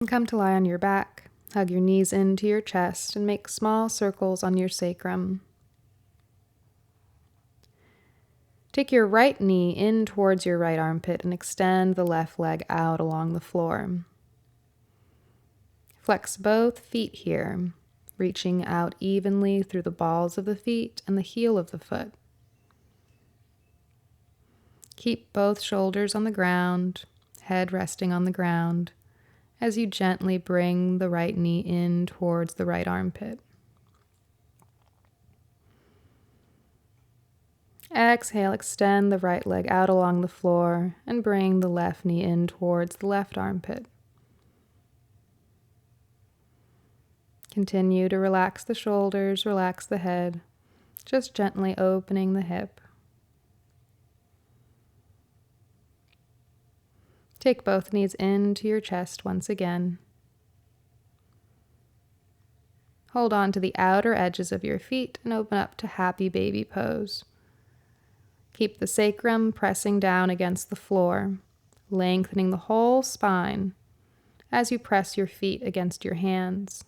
And come to lie on your back. Hug your knees into your chest and make small circles on your sacrum. Take your right knee in towards your right armpit and extend the left leg out along the floor. Flex both feet here, reaching out evenly through the balls of the feet and the heel of the foot. Keep both shoulders on the ground, head resting on the ground, as you gently bring the right knee in towards the right armpit. Exhale, extend the right leg out along the floor and bring the left knee in towards the left armpit. Continue to relax the shoulders, relax the head, just gently opening the hip. Take both knees into your chest once again. Hold on to the outer edges of your feet and open up to happy baby pose. Keep the sacrum pressing down against the floor, lengthening the whole spine as you press your feet against your hands.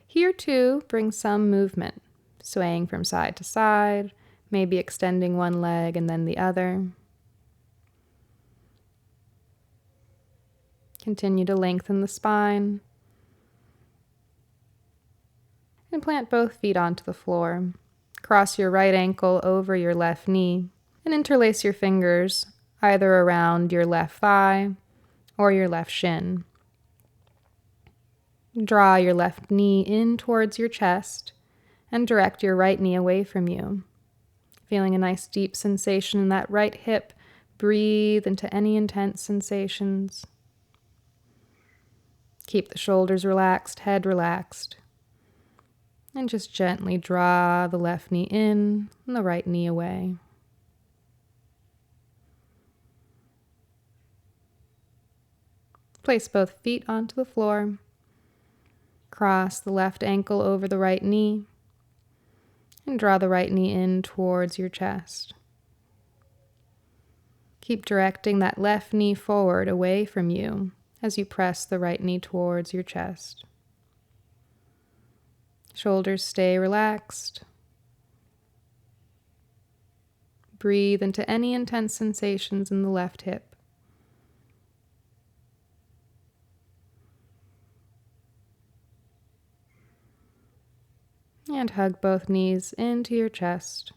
Here too, bring some movement, swaying from side to side, maybe extending one leg and then the other. Continue to lengthen the spine. And plant both feet onto the floor. Cross your right ankle over your left knee and interlace your fingers either around your left thigh or your left shin. Draw your left knee in towards your chest and direct your right knee away from you. Feeling a nice deep sensation in that right hip, breathe into any intense sensations. Keep the shoulders relaxed, head relaxed. And just gently draw the left knee in and the right knee away. Place both feet onto the floor. Cross the left ankle over the right knee. And draw the right knee in towards your chest. Keep directing that left knee forward away from you as you press the right knee towards your chest. Shoulders stay relaxed. Breathe into any intense sensations in the left hip. And hug both knees into your chest.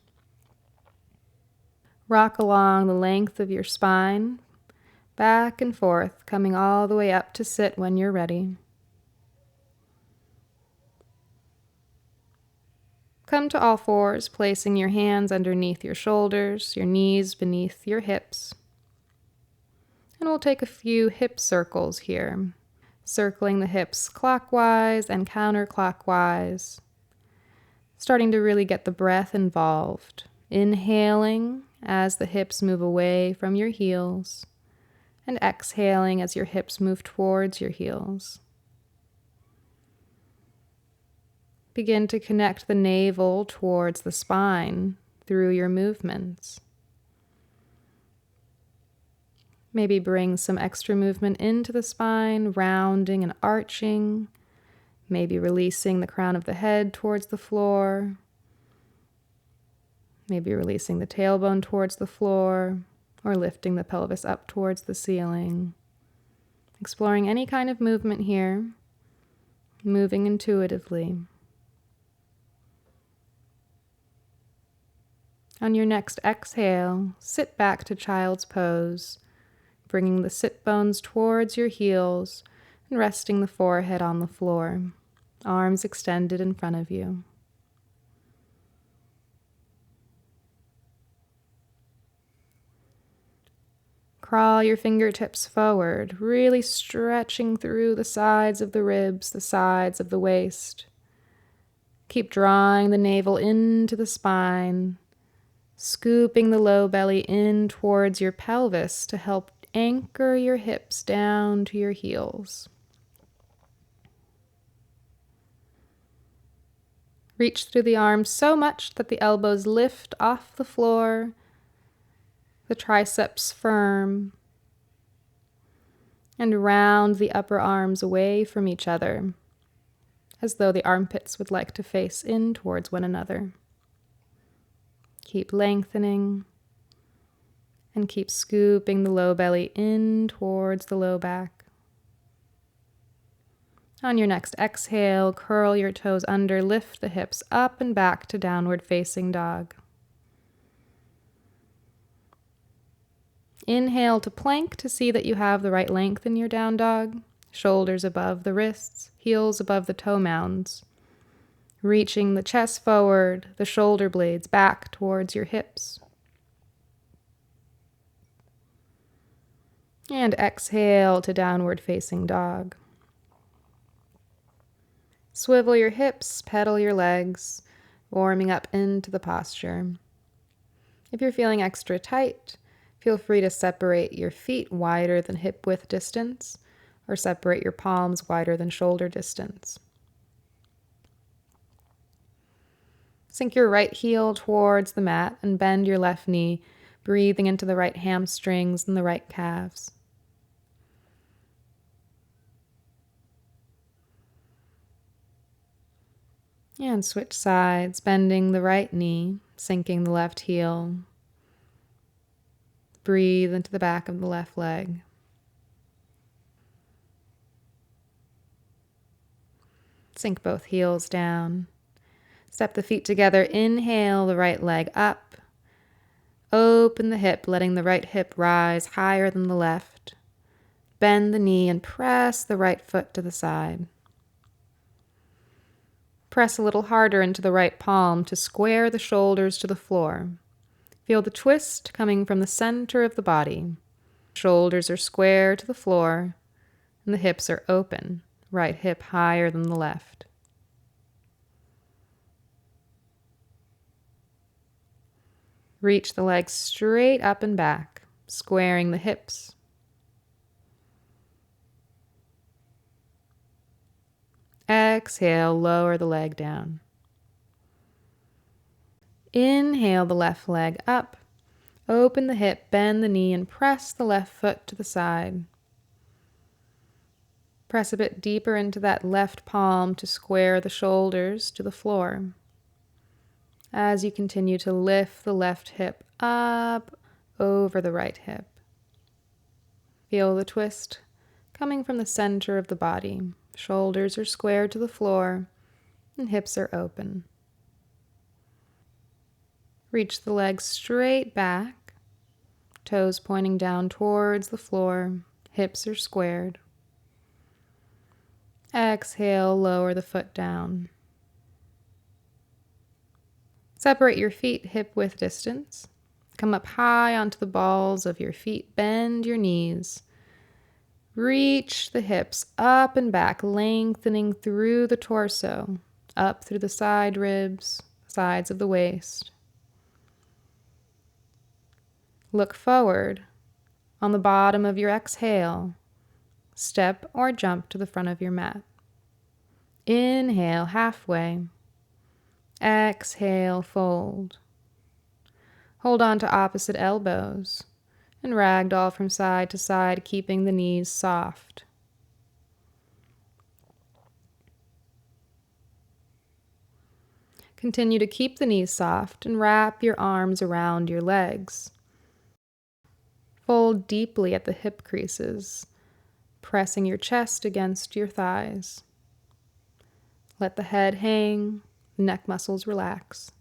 Rock along the length of your spine, back and forth, coming all the way up to sit when you're ready. Come to all fours, placing your hands underneath your shoulders, your knees beneath your hips. And we'll take a few hip circles here, circling the hips clockwise and counterclockwise, starting to really get the breath involved. Inhaling as the hips move away from your heels, and exhaling as your hips move towards your heels. Begin to connect the navel towards the spine through your movements. Maybe bring some extra movement into the spine, rounding and arching. Maybe releasing the crown of the head towards the floor. Maybe releasing the tailbone towards the floor, or lifting the pelvis up towards the ceiling. Exploring any kind of movement here, moving intuitively. On your next exhale, sit back to child's pose, bringing the sit bones towards your heels and resting the forehead on the floor, arms extended in front of you. Crawl your fingertips forward, really stretching through the sides of the ribs, the sides of the waist. Keep drawing the navel into the spine, scooping the low belly in towards your pelvis to help anchor your hips down to your heels. Reach through the arms so much that the elbows lift off the floor, the triceps firm. And round the upper arms away from each other, as though the armpits would like to face in towards one another. Keep lengthening and keep scooping the low belly in towards the low back. On your next exhale, curl your toes under, lift the hips up and back to downward facing dog. Inhale to plank to see that you have the right length in your down dog. Shoulders above the wrists, heels above the toe mounds. Reaching the chest forward, the shoulder blades back towards your hips. And exhale to downward facing dog. Swivel your hips, pedal your legs, warming up into the posture. If you're feeling extra tight, feel free to separate your feet wider than hip width distance, or separate your palms wider than shoulder distance. Sink your right heel towards the mat and bend your left knee, breathing into the right hamstrings and the right calves. And switch sides, bending the right knee, sinking the left heel. Breathe into the back of the left leg. Sink both heels down. Step the feet together. Inhale the right leg up. Open the hip, letting the right hip rise higher than the left. Bend the knee and press the right foot to the side. Press a little harder into the right palm to square the shoulders to the floor. Feel the twist coming from the center of the body. Shoulders are square to the floor, and the hips are open, right hip higher than the left. Reach the legs straight up and back, squaring the hips. Exhale, lower the leg down. Inhale the left leg up. Open the hip, bend the knee, and press the left foot to the side. Press a bit deeper into that left palm to square the shoulders to the floor. As you continue to lift the left hip up over the right hip. Feel the twist coming from the center of the body. Shoulders are squared to the floor and hips are open. Reach the legs straight back, toes pointing down towards the floor, hips are squared. Exhale, lower the foot down. Separate your feet hip width distance. Come up high onto the balls of your feet. Bend your knees. Reach the hips up and back, lengthening through the torso, up through the side ribs, sides of the waist. Look forward. On the bottom of your exhale, step or jump to the front of your mat. Inhale halfway. Exhale, fold. Hold on to opposite elbows and ragdoll from side to side, keeping the knees soft. Continue to keep the knees soft and wrap your arms around your legs. Fold deeply at the hip creases, pressing your chest against your thighs. Let the head hang, the neck muscles relax.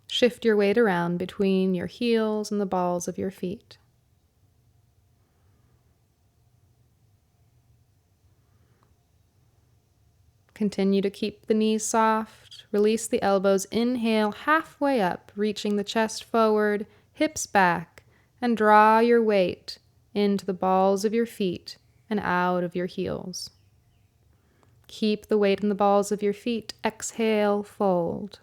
Shift your weight around between your heels and the balls of your feet. Continue to keep the knees soft. Release the elbows. Inhale halfway up, reaching the chest forward, hips back, and draw your weight into the balls of your feet and out of your heels. Keep the weight in the balls of your feet. Exhale, fold.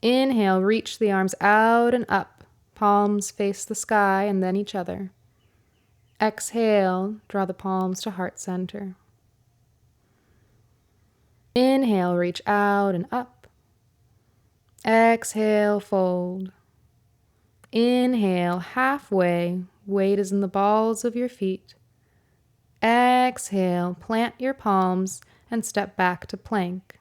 Inhale, reach the arms out and up. Palms face the sky and then each other. Exhale, draw the palms to heart center. Inhale, reach out and up. Exhale, fold. Inhale, halfway, Weight is in the balls of your feet. Exhale, plant your palms and step back to plank.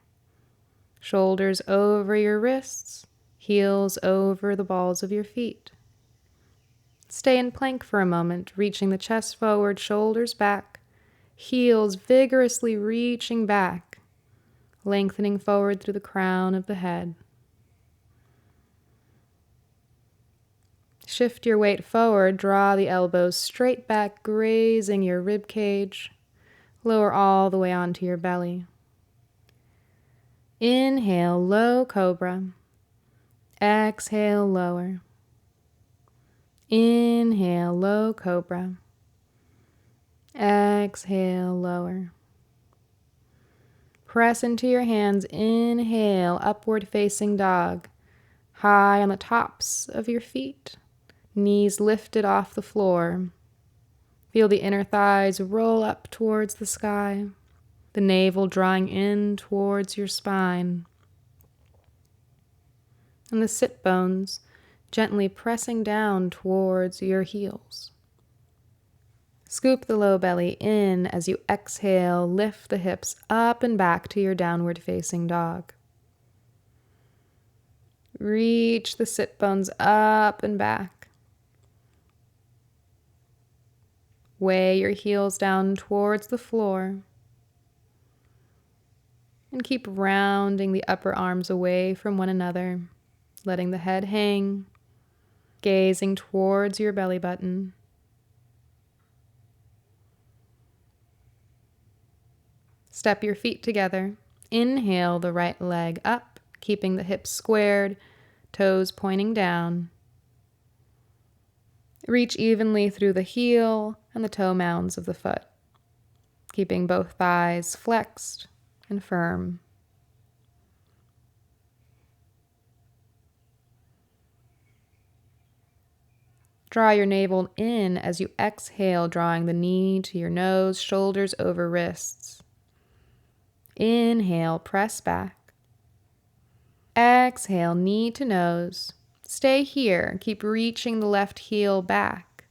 Shoulders over your wrists, heels over the balls of your feet. Stay in plank for a moment, reaching the chest forward, shoulders back, heels vigorously reaching back, lengthening forward through the crown of the head. Shift your weight forward, draw the elbows straight back, grazing your rib cage. Lower all the way onto your belly. Inhale, low cobra. Exhale, lower. Inhale, low cobra. Exhale, lower. Press into your hands. Inhale, upward facing dog. High on the tops of your feet. Knees lifted off the floor. Feel the inner thighs roll up towards the sky. The navel drawing in towards your spine. And the sit bones gently pressing down towards your heels. Scoop the low belly in as you exhale, lift the hips up and back to your downward facing dog. Reach the sit bones up and back. Weigh your heels down towards the floor. And keep rounding the upper arms away from one another, letting the head hang, gazing towards your belly button. Step your feet together. Inhale the right leg up, keeping the hips squared, toes pointing down. Reach evenly through the heel and the toe mounds of the foot, keeping both thighs flexed and firm. Draw your navel in as you exhale, drawing the knee to your nose, shoulders over wrists. Inhale, press back. Exhale, knee to nose. Stay here. Keep reaching the left heel back.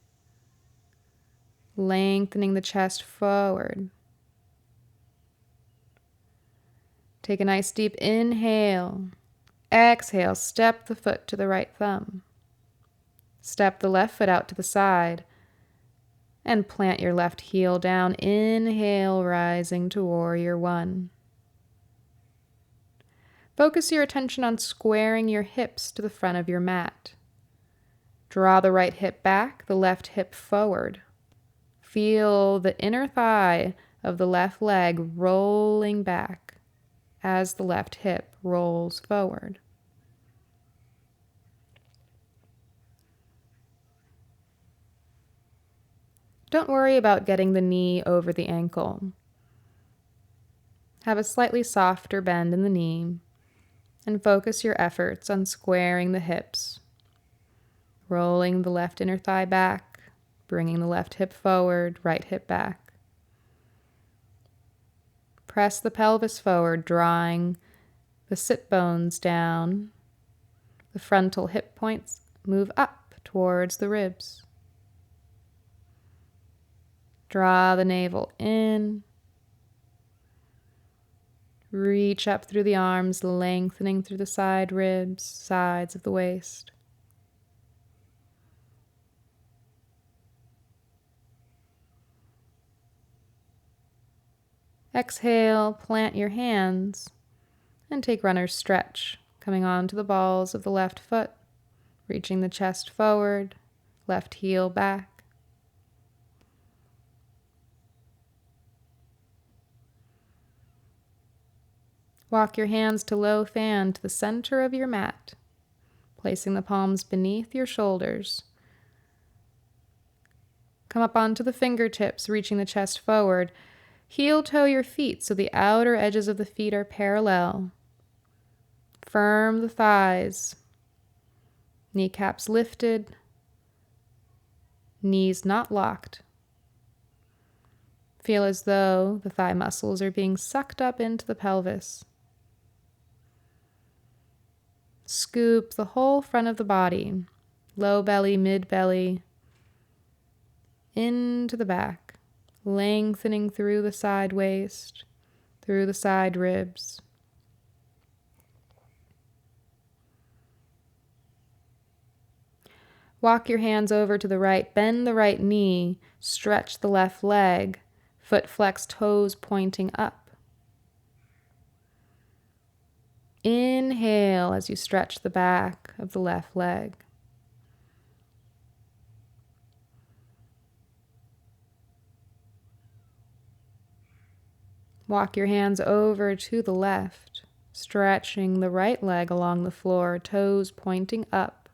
Lengthening the chest forward. Take a nice deep inhale. Exhale, step the foot to the right thumb. Step the left foot out to the side. And plant your left heel down. Inhale, rising to warrior one. Focus your attention on squaring your hips to the front of your mat. Draw the right hip back, the left hip forward. Feel the inner thigh of the left leg rolling back as the left hip rolls forward. Don't worry about getting the knee over the ankle. Have a slightly softer bend in the knee. And focus your efforts on squaring the hips, rolling the left inner thigh back, bringing the left hip forward, right hip back. Press the pelvis forward, drawing the sit bones down. The frontal hip points move up towards the ribs. Draw the navel in. Reach up through the arms, lengthening through the side ribs, sides of the waist. Exhale, plant your hands, and take runner's stretch, coming onto the balls of the left foot, reaching the chest forward, left heel back. Walk your hands to low fan to the center of your mat, placing the palms beneath your shoulders. Come up onto the fingertips, reaching the chest forward. Heel toe your feet so the outer edges of the feet are parallel. Firm the thighs. Kneecaps lifted. Knees not locked. Feel as though the thigh muscles are being sucked up into the pelvis. Scoop the whole front of the body, low belly, mid belly, into the back, lengthening through the side waist, through the side ribs. Walk your hands over to the right, bend the right knee, stretch the left leg, foot flex, toes pointing up. Inhale as you stretch the back of the left leg. Walk your hands over to the left, stretching the right leg along the floor, toes pointing up.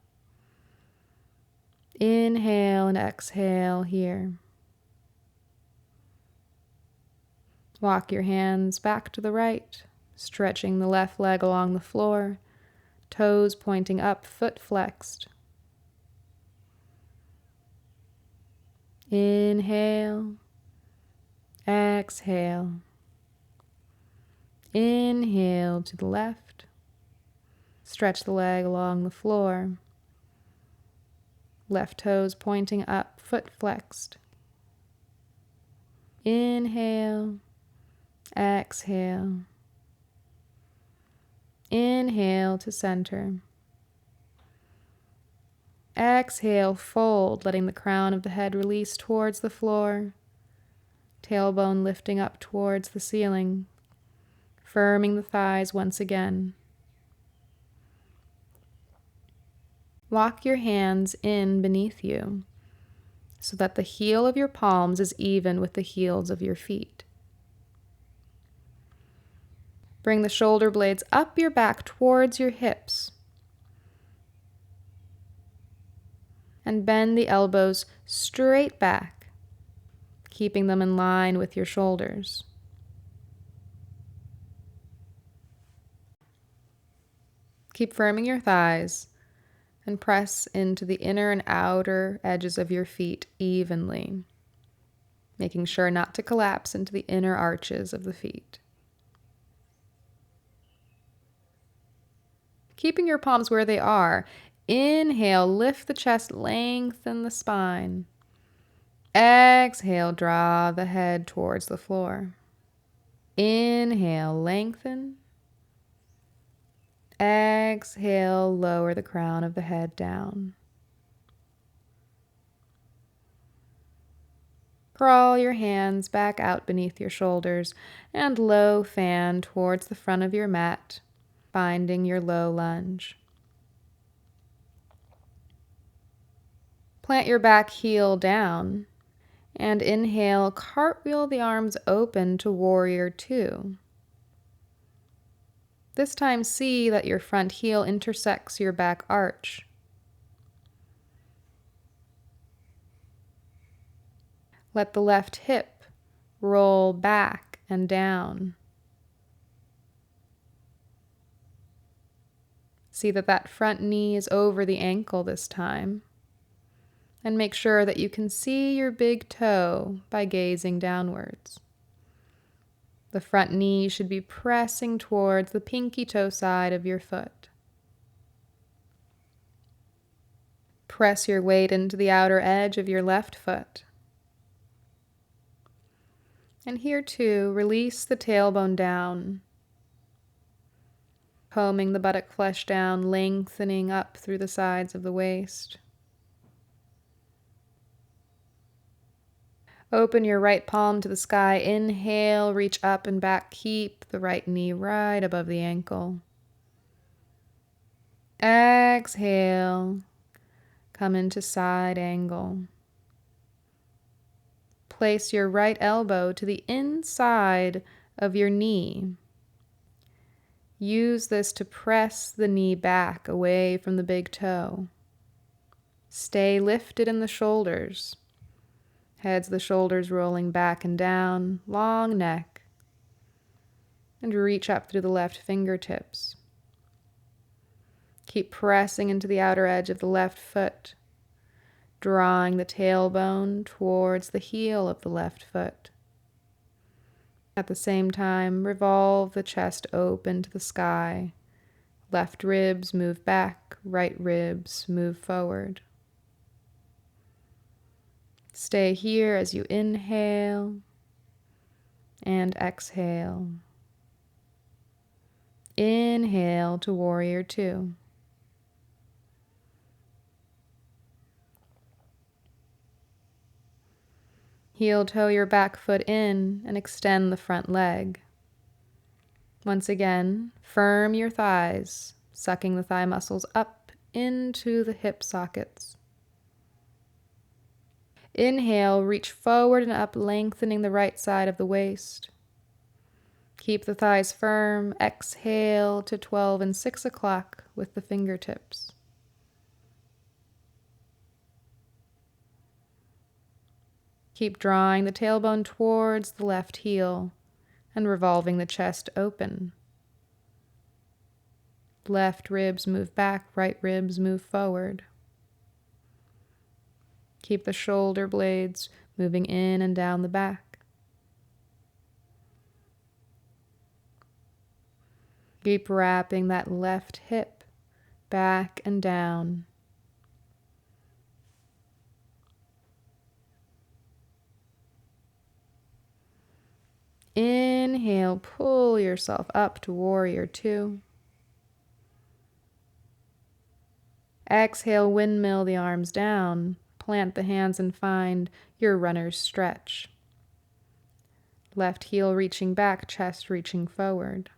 Inhale and exhale here. Walk your hands back to the right, stretching the left leg along the floor, toes pointing up, foot flexed. Inhale, exhale. Inhale to the left. Stretch the leg along the floor. Left toes pointing up, foot flexed. Inhale, exhale. Inhale to center. Exhale, fold, letting the crown of the head release towards the floor. Tailbone lifting up towards the ceiling, firming the thighs once again. Walk your hands in beneath you so that the heel of your palms is even with the heels of your feet. Bring the shoulder blades up your back towards your hips. And bend the elbows straight back, keeping them in line with your shoulders. Keep firming your thighs and press into the inner and outer edges of your feet evenly, making sure not to collapse into the inner arches of the feet. Keeping your palms where they are, inhale, lift the chest, lengthen the spine. Exhale, draw the head towards the floor. Inhale, lengthen. Exhale, lower the crown of the head down. Crawl your hands back out beneath your shoulders and low fan towards the front of your mat, finding your low lunge. Plant your back heel down and inhale, cartwheel the arms open to warrior two. This time see that your front heel intersects your back arch. Let the left hip roll back and down. See that that front knee is over the ankle this time. And make sure that you can see your big toe by gazing downwards. The front knee should be pressing towards the pinky toe side of your foot. Press your weight into the outer edge of your left foot. And here too, release the tailbone down, combing the buttock flesh down, lengthening up through the sides of the waist. Open your right palm to the sky. Inhale, reach up and back. Keep the right knee right above the ankle. Exhale, come into side angle. Place your right elbow to the inside of your knee. Use this to press the knee back away from the big toe. Stay lifted in the shoulders. Heads the shoulders rolling back and down, long neck. And reach up through the left fingertips. Keep pressing into the outer edge of the left foot, drawing the tailbone towards the heel of the left foot. At the same time, revolve the chest open to the sky. Left ribs move back, right ribs move forward. Stay here as you inhale and exhale. Inhale to warrior two. Heel toe your back foot in and extend the front leg. Once again, firm your thighs, sucking the thigh muscles up into the hip sockets. Inhale, reach forward and up, lengthening the right side of the waist. Keep the thighs firm. Exhale to 12 and 6 o'clock with the fingertips. Keep drawing the tailbone towards the left heel and revolving the chest open. Left ribs move back, right ribs move forward. Keep the shoulder blades moving in and down the back. Keep wrapping that left hip back and down. Inhale, pull yourself up to warrior two. Exhale, windmill the arms down. Plant the hands and find your runner's stretch. Left heel reaching back, chest reaching forward.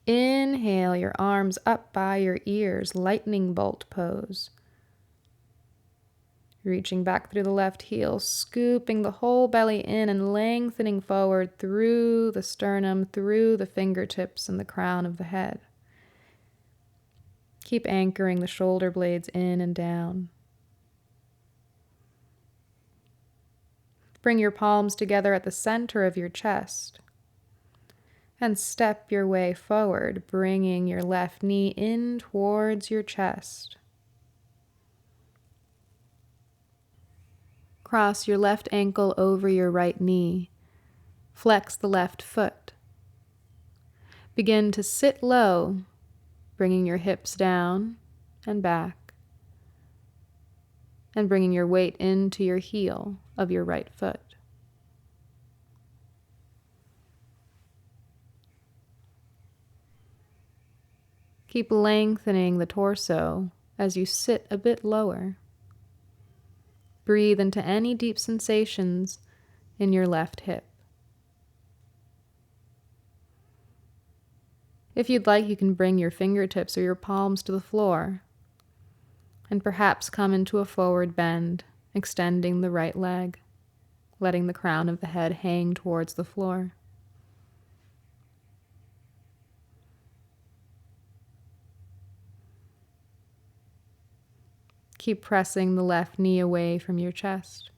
Inhale, your arms up by your ears, lightning bolt pose. Reaching back through the left heel, scooping the whole belly in and lengthening forward through the sternum, through the fingertips and the crown of the head. Keep anchoring the shoulder blades in and down. Bring your palms together at the center of your chest. And step your way forward, bringing your left knee in towards your chest. Cross your left ankle over your right knee. Flex the left foot. Begin to sit low, bringing your hips down and back, and bringing your weight into your heel of your right foot. Keep lengthening the torso as you sit a bit lower. Breathe into any deep sensations in your left hip. If you'd like, you can bring your fingertips or your palms to the floor and perhaps come into a forward bend, extending the right leg, letting the crown of the head hang towards the floor. Keep pressing the left knee away from your chest.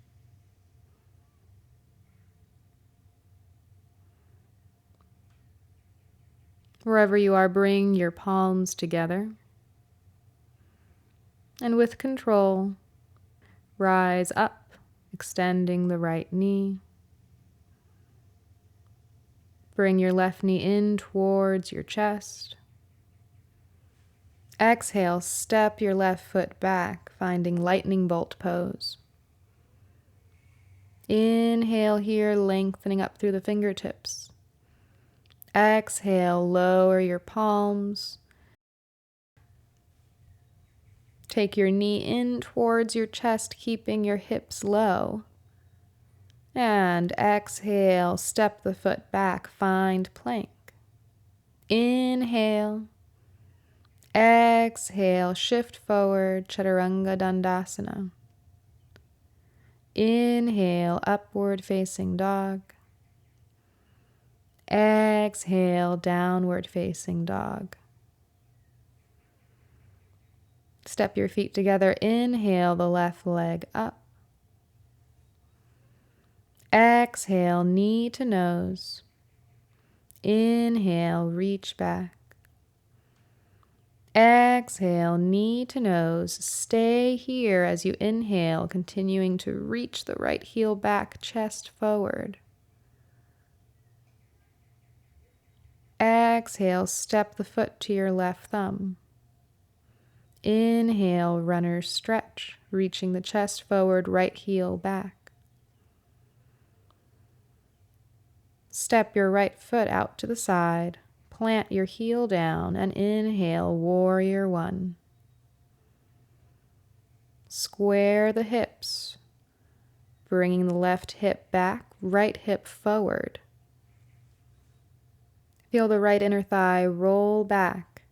Wherever you are, bring your palms together. And with control, rise up, extending the right knee. Bring your left knee in towards your chest. Exhale, step your left foot back, finding lightning bolt pose. Inhale here, lengthening up through the fingertips. Exhale, lower your palms. Take your knee in towards your chest, keeping your hips low. And exhale, step the foot back, find plank. Inhale. Exhale, shift forward, Chaturanga Dandasana. Inhale, upward facing dog. Exhale, downward facing dog. Step your feet together. Inhale, the left leg up. Exhale, knee to nose. Inhale, reach back. Exhale, knee to nose. Stay here as you inhale, continuing to reach the right heel back, chest forward. Exhale, step the foot to your left thumb. Inhale, runner stretch, reaching the chest forward, right heel back. Step your right foot out to the side, plant your heel down, and inhale, warrior one. Square the hips, bringing the left hip back, right hip forward. Feel the right inner thigh roll back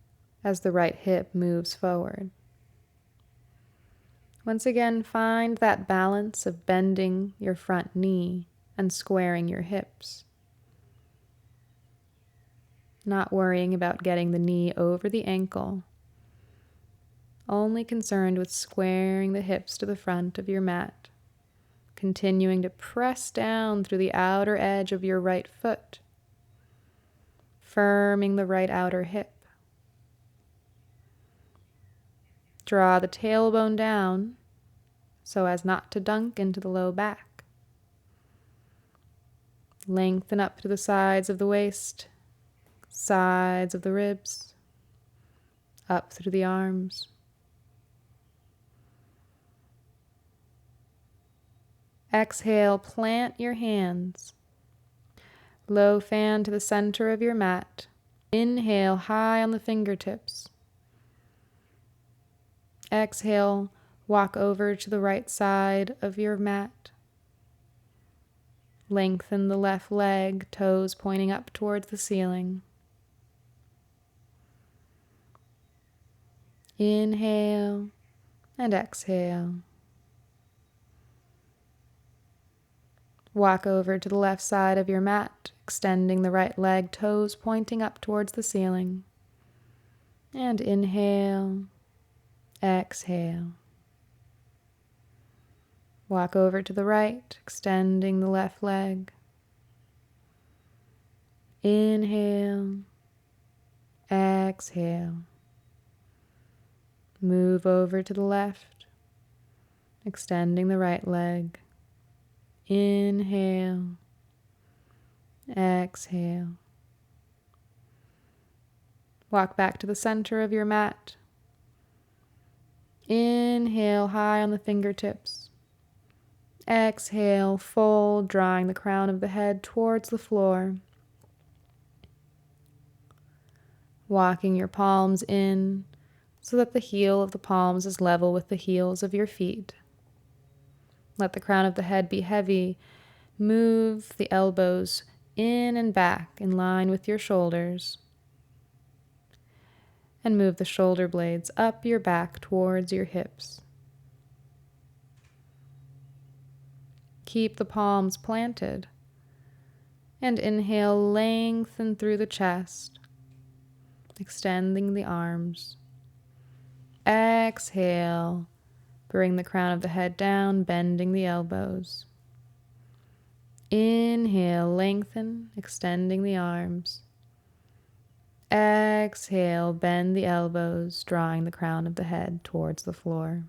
as the right hip moves forward. Once again, find that balance of bending your front knee and squaring your hips. Not worrying about getting the knee over the ankle, only concerned with squaring the hips to the front of your mat, continuing to press down through the outer edge of your right foot, firming the right outer hip. Draw the tailbone down so as not to dunk into the low back. Lengthen up to the sides of the waist, sides of the ribs, up through the arms. Exhale, plant your hands. Low fan to the center of your mat. Inhale, high on the fingertips. Exhale, walk over to the right side of your mat. Lengthen the left leg, toes pointing up towards the ceiling. Inhale and exhale. Walk over to the left side of your mat, extending the right leg, toes pointing up towards the ceiling. And inhale, exhale. Walk over to the right, extending the left leg. Inhale, exhale. Move over to the left, extending the right leg. Inhale, exhale. Walk back to the center of your mat. Inhale, high on the fingertips. Exhale, fold, drawing the crown of the head towards the floor. Walking your palms in so that the heel of the palms is level with the heels of your feet. Let the crown of the head be heavy. Move the elbows in and back in line with your shoulders. And move the shoulder blades up your back towards your hips. Keep the palms planted. And inhale, lengthen through the chest, extending the arms. Exhale, bring the crown of the head down, bending the elbows. Inhale, lengthen, extending the arms. Exhale, bend the elbows, drawing the crown of the head towards the floor.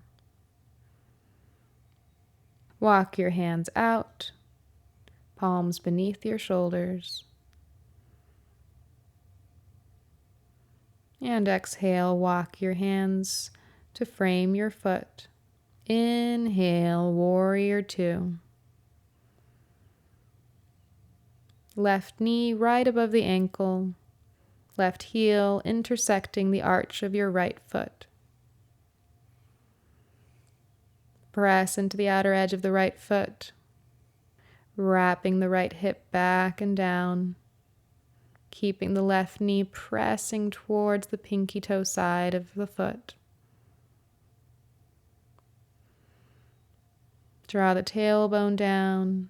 Walk your hands out, palms beneath your shoulders. And exhale, walk your hands to frame your foot. Inhale, warrior two. Left knee right above the ankle, left heel intersecting the arch of your right foot. Press into the outer edge of the right foot, wrapping the right hip back and down, keeping the left knee pressing towards the pinky toe side of the foot. Draw the tailbone down.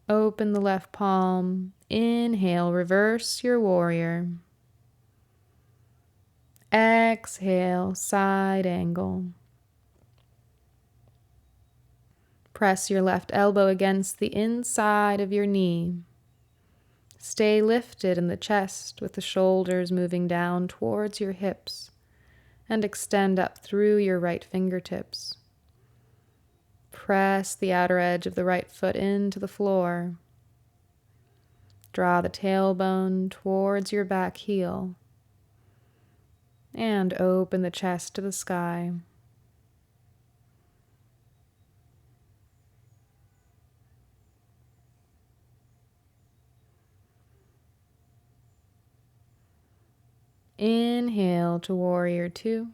Open the left palm. Inhale, reverse your warrior. Exhale, side angle. Press your left elbow against the inside of your knee. Stay lifted in the chest with the shoulders moving down towards your hips and extend up through your right fingertips. Press the outer edge of the right foot into the floor. Draw the tailbone towards your back heel. And open the chest to the sky. Inhale to warrior two.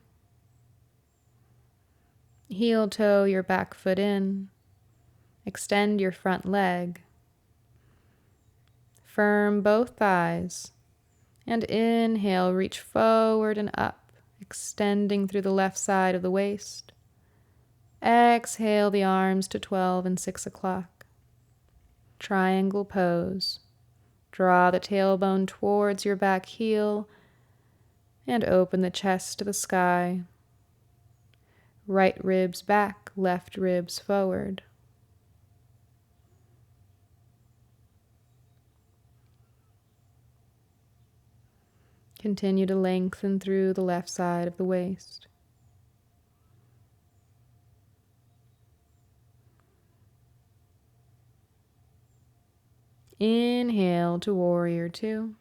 Heel toe your back foot in. Extend your front leg. Firm both thighs. And inhale, reach forward and up, extending through the left side of the waist. Exhale the arms to 12 and 6 o'clock. Triangle pose. Draw the tailbone towards your back heel and open the chest to the sky. Right ribs back, left ribs forward. Continue to lengthen through the left side of the waist. Inhale to warrior two.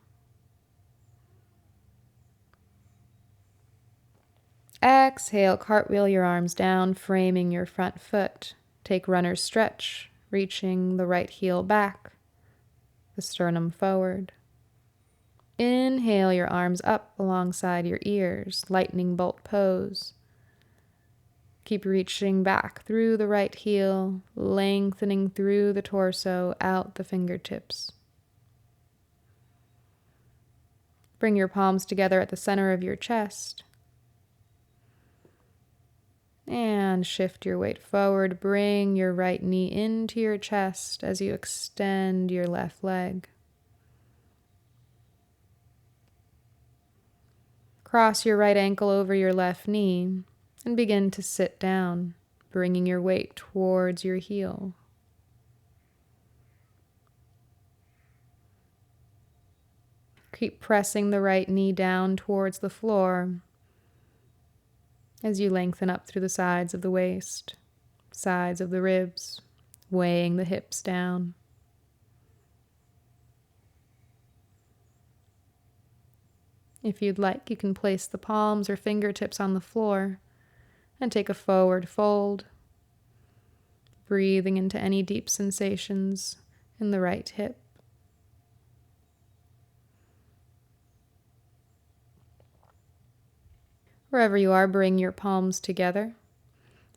Exhale, cartwheel your arms down, framing your front foot. Take runner's stretch, reaching the right heel back, the sternum forward. Inhale your arms up alongside your ears, lightning bolt pose. Keep reaching back through the right heel, lengthening through the torso, out the fingertips. Bring your palms together at the center of your chest. And shift your weight forward. Bring your right knee into your chest as you extend your left leg. Cross your right ankle over your left knee and begin to sit down, bringing your weight towards your heel. Keep pressing the right knee down towards the floor as you lengthen up through the sides of the waist, sides of the ribs, weighing the hips down. If you'd like, you can place the palms or fingertips on the floor and take a forward fold, breathing into any deep sensations in the right hip. Wherever you are, bring your palms together.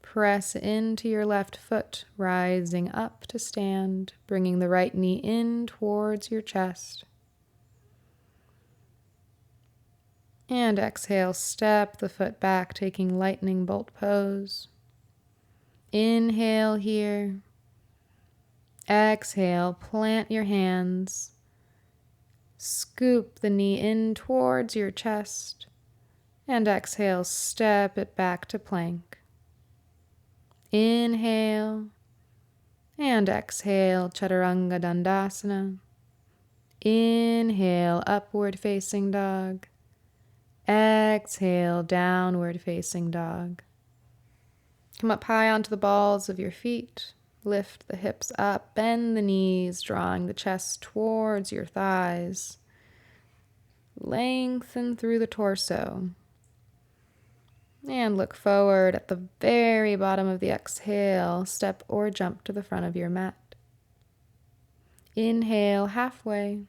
Press into your left foot, rising up to stand, bringing the right knee in towards your chest. And exhale, step the foot back, taking lightning bolt pose. Inhale here. Exhale, plant your hands. Scoop the knee in towards your chest. And exhale, step it back to plank. Inhale. And exhale, Chaturanga Dandasana. Inhale, upward facing dog. Exhale, downward facing dog. Come up high onto the balls of your feet. Lift the hips up, bend the knees, drawing the chest towards your thighs. Lengthen through the torso. And look forward at the very bottom of the exhale. Step or jump to the front of your mat. Inhale, halfway.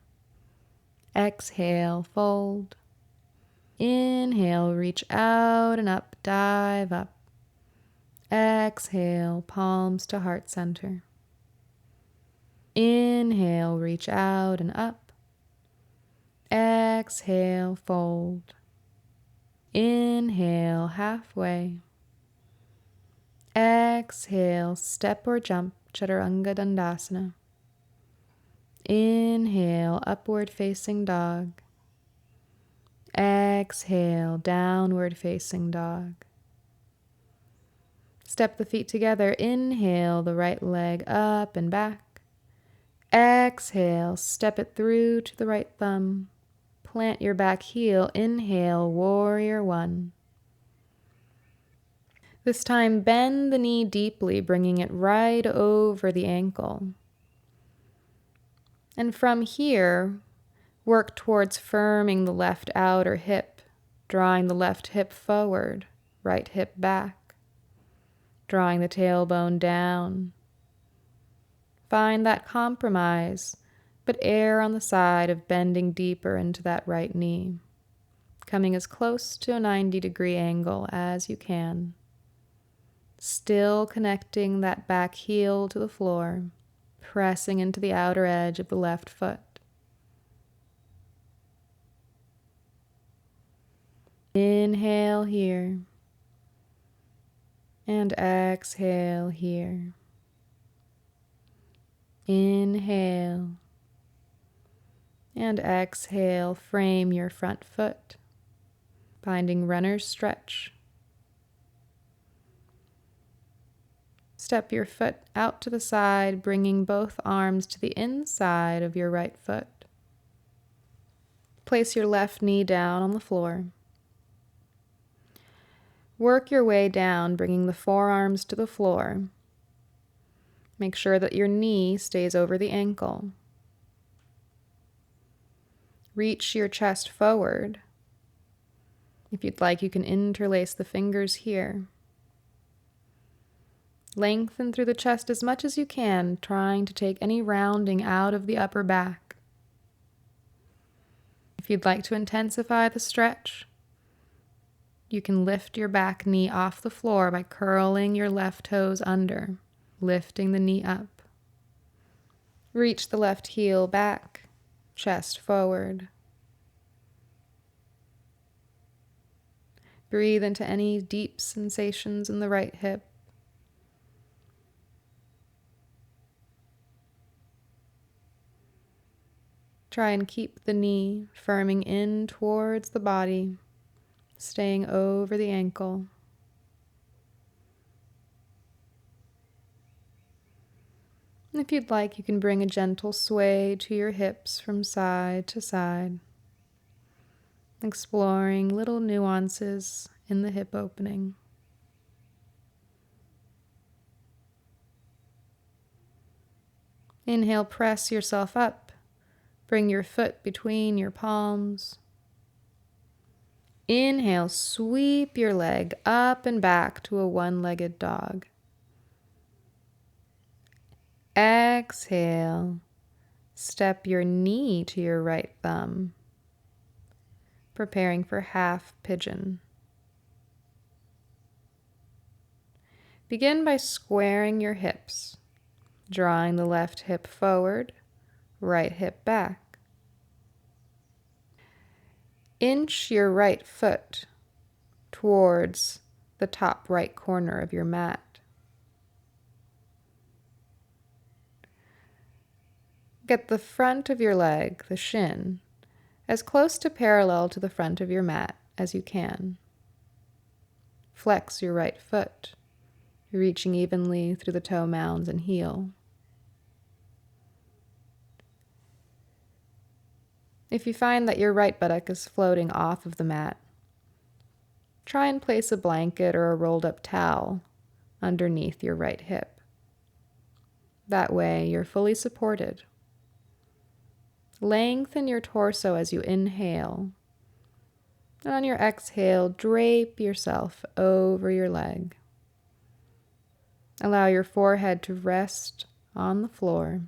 Exhale, fold. Inhale, reach out and up, dive up. Exhale, palms to heart center. Inhale, reach out and up. Exhale, fold. Inhale, halfway. Exhale, step or jump, Chaturanga Dandasana. Inhale, upward facing dog. Exhale, downward facing dog. Step the feet together. Inhale, the right leg up and back. Exhale, step it through to the right thumb. Plant your back heel. Inhale, warrior one. This time, bend the knee deeply, bringing it right over the ankle. And from here, work towards firming the left outer hip, drawing the left hip forward, right hip back, drawing the tailbone down. Find that compromise, but err on the side of bending deeper into that right knee, coming as close to a 90-degree angle as you can. Still connecting that back heel to the floor, pressing into the outer edge of the left foot. Inhale here, and exhale here. Inhale, and exhale, frame your front foot, finding runner's stretch. Step your foot out to the side, bringing both arms to the inside of your right foot. Place your left knee down on the floor. Work your way down, bringing the forearms to the floor. Make sure that your knee stays over the ankle. Reach your chest forward. If you'd like, you can interlace the fingers here. Lengthen through the chest as much as you can, trying to take any rounding out of the upper back. If you'd like to intensify the stretch, you can lift your back knee off the floor by curling your left toes under, lifting the knee up. Reach the left heel back, chest forward. Breathe into any deep sensations in the right hip. Try and keep the knee firming in towards the body, staying over the ankle. And if you'd like, you can bring a gentle sway to your hips from side to side, exploring little nuances in the hip opening. Inhale, press yourself up. Bring your foot between your palms. Inhale, sweep your leg up and back to a one-legged dog. Exhale, step your knee to your right thumb, preparing for half pigeon. Begin by squaring your hips, drawing the left hip forward, right hip back. Inch your right foot towards the top right corner of your mat. Get the front of your leg, the shin, as close to parallel to the front of your mat as you can. Flex your right foot, reaching evenly through the toe mounds and heel. If you find that your right buttock is floating off of the mat, try and place a blanket or a rolled up towel underneath your right hip. That way, you're fully supported. Lengthen your torso as you inhale. And on your exhale, drape yourself over your leg. Allow your forehead to rest on the floor.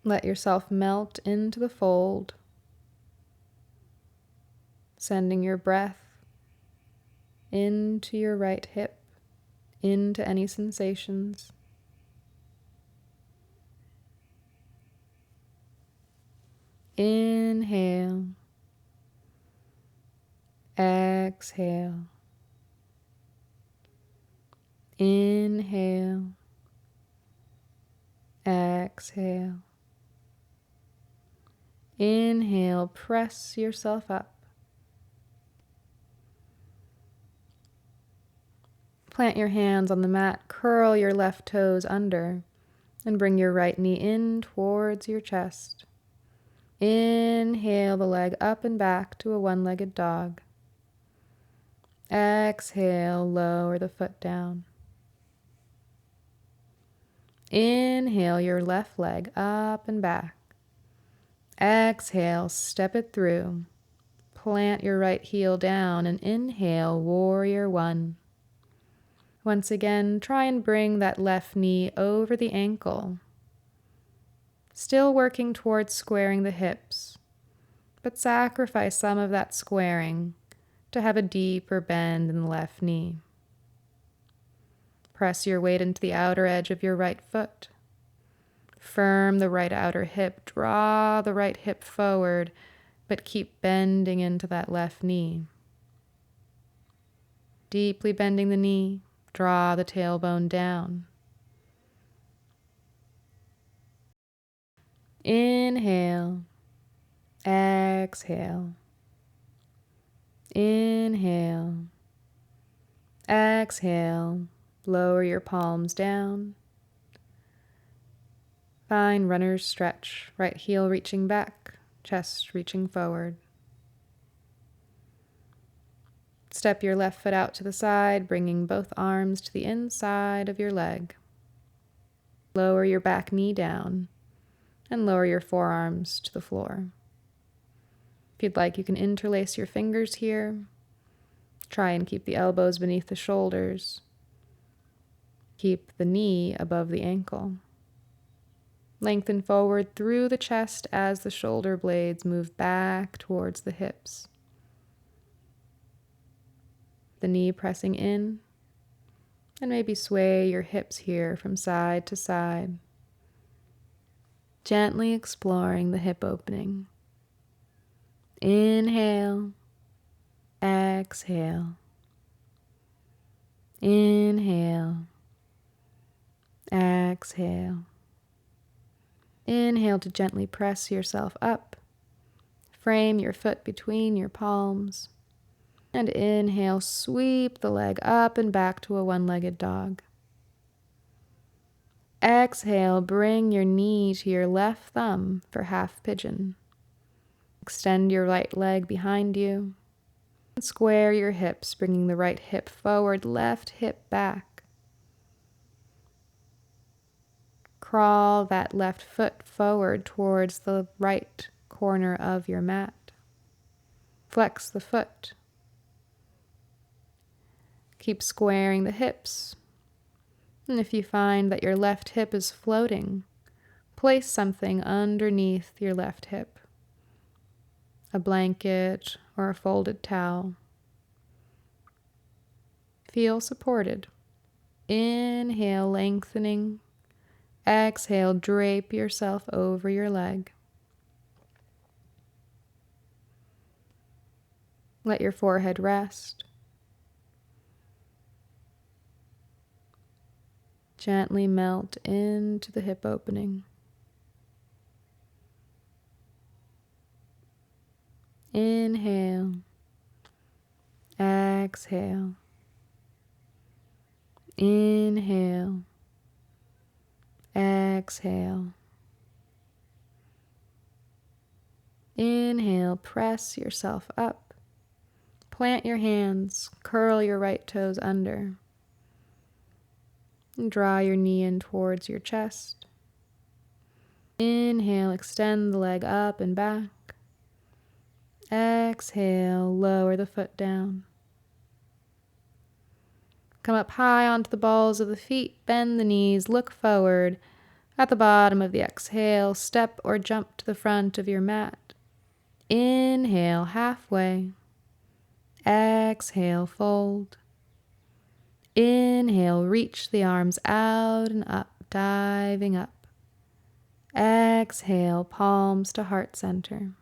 Let yourself melt into the fold, sending your breath into your right hip, into any sensations. Inhale, exhale, inhale, exhale. Inhale, press yourself up. Plant your hands on the mat, curl your left toes under, and bring your right knee in towards your chest. Inhale the leg up and back to a one-legged dog. Exhale, lower the foot down. Inhale your left leg up and back. Exhale, step it through. Plant your right heel down and inhale, warrior one. Once again, try and bring that left knee over the ankle. Still working towards squaring the hips, but sacrifice some of that squaring to have a deeper bend in the left knee. Press your weight into the outer edge of your right foot. Firm the right outer hip, draw the right hip forward, but keep bending into that left knee. Deeply bending the knee, draw the tailbone down. Inhale, exhale. Inhale, exhale. Lower your palms down. Find runner's stretch, right heel reaching back, chest reaching forward. Step your left foot out to the side, bringing both arms to the inside of your leg. Lower your back knee down and lower your forearms to the floor. If you'd like, you can interlace your fingers here. Try and keep the elbows beneath the shoulders. Keep the knee above the ankle. Lengthen forward through the chest as the shoulder blades move back towards the hips. The knee pressing in, and maybe sway your hips here from side to side. Gently exploring the hip opening. Inhale, exhale. Inhale, exhale. Inhale to gently press yourself up. Frame your foot between your palms. And inhale, sweep the leg up and back to a one-legged dog. Exhale, bring your knee to your left thumb for half pigeon. Extend your right leg behind you. And square your hips, bringing the right hip forward, left hip back. Crawl that left foot forward towards the right corner of your mat. Flex the foot. Keep squaring the hips. And if you find that your left hip is floating, place something underneath your left hip. A blanket or a folded towel. Feel supported. Inhale, lengthening. Exhale, drape yourself over your leg. Let your forehead rest. Gently melt into the hip opening. Inhale. Exhale. Inhale. Exhale. Inhale, press yourself up. Plant your hands, curl your right toes under. And draw your knee in towards your chest. Inhale, extend the leg up and back. Exhale, lower the foot down. Come up high onto the balls of the feet, bend the knees, look forward. At the bottom of the exhale, step or jump to the front of your mat. Inhale, halfway. Exhale, fold. Inhale, reach the arms out and up, diving up. Exhale, palms to heart center.